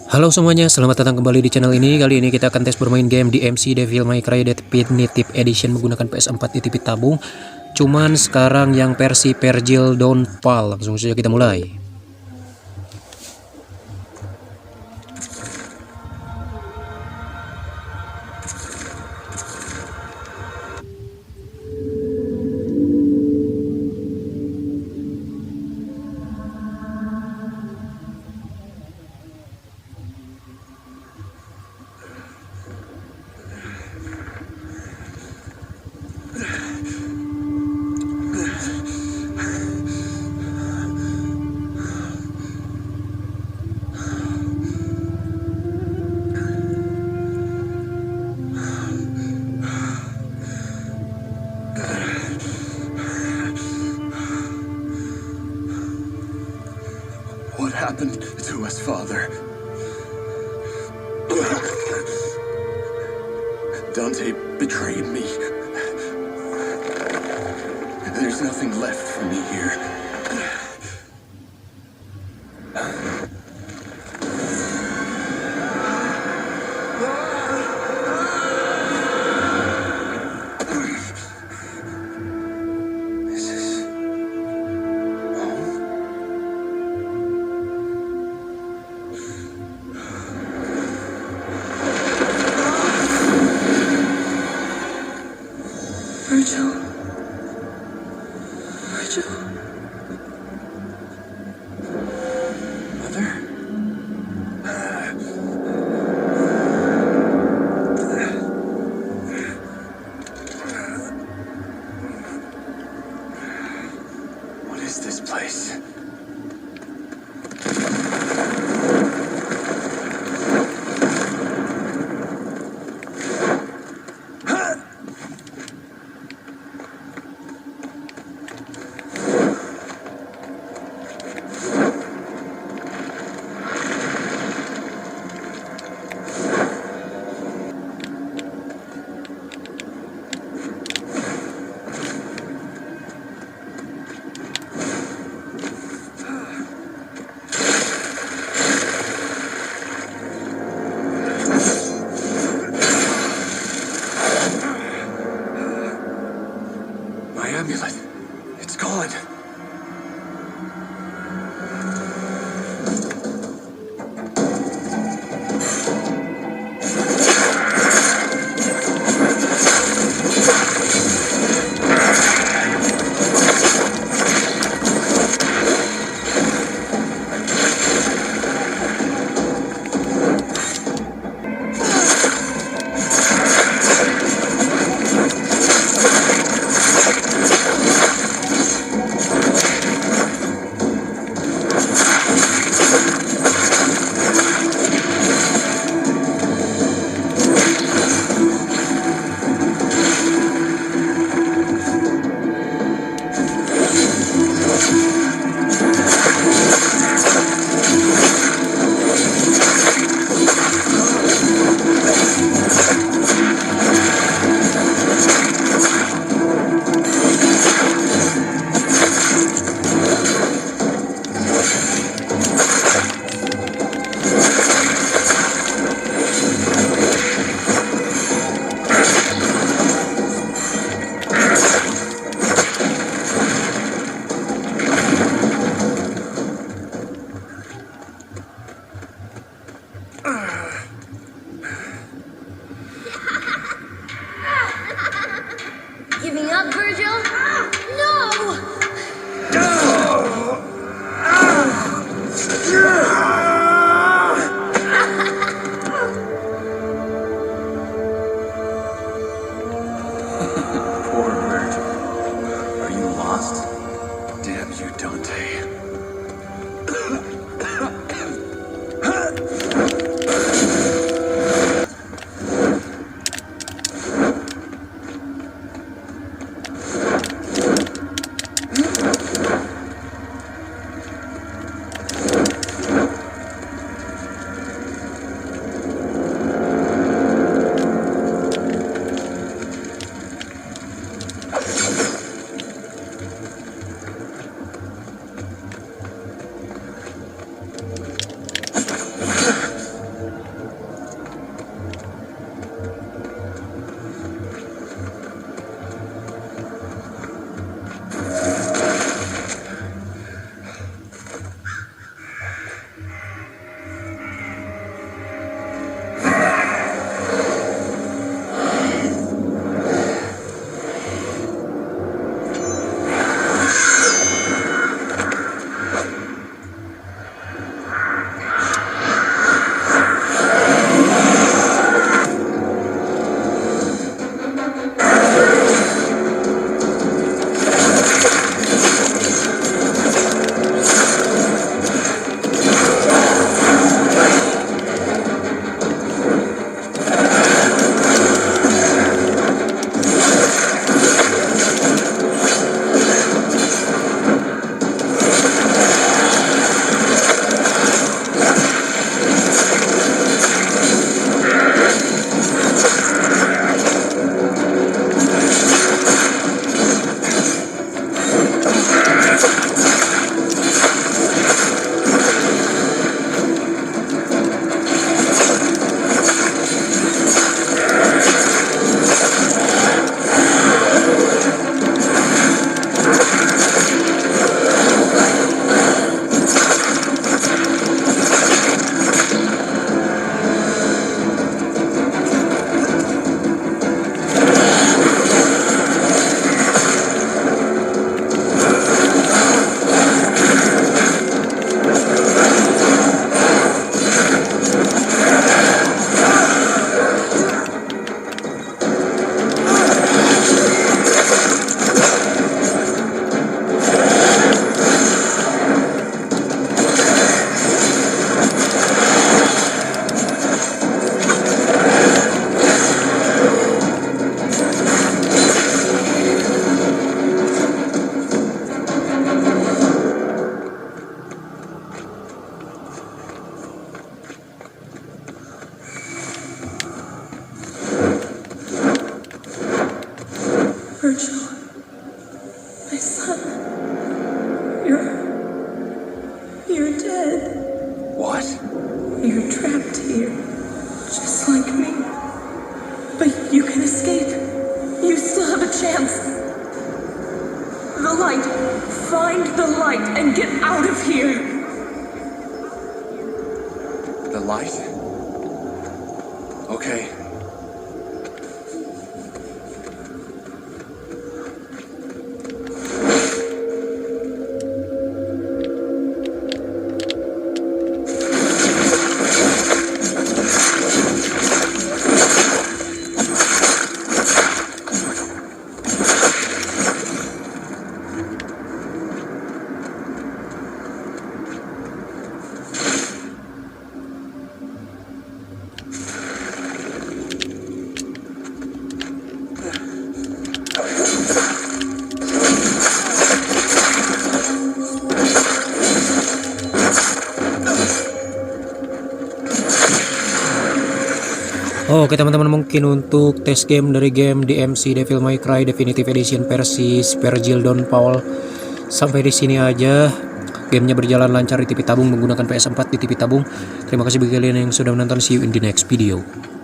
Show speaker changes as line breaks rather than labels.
Halo semuanya, selamat datang kembali di channel ini. Kali ini kita akan tes bermain game DmC Devil May Cry Definitive Edition menggunakan ps4 di TV tabung. Cuman sekarang yang versi Vergil downfall. Langsung saja kita mulai.
What happened to us, Father? Dante betrayed me. There's nothing left for me here. This is home? Vergil. Vergil.
You're trapped here, just like me. But you can escape. You still have a chance. The light. Find the light and get out of here.
The light? Okay.
Oke teman-teman, mungkin untuk tes game dari game DmC Devil May Cry Definitive Edition versi Vergil Don Paul sampai di sini aja. Gamenya berjalan lancar di TV tabung menggunakan PS4 di TV tabung. Terima kasih bagi kalian yang sudah menonton. See you in the next video.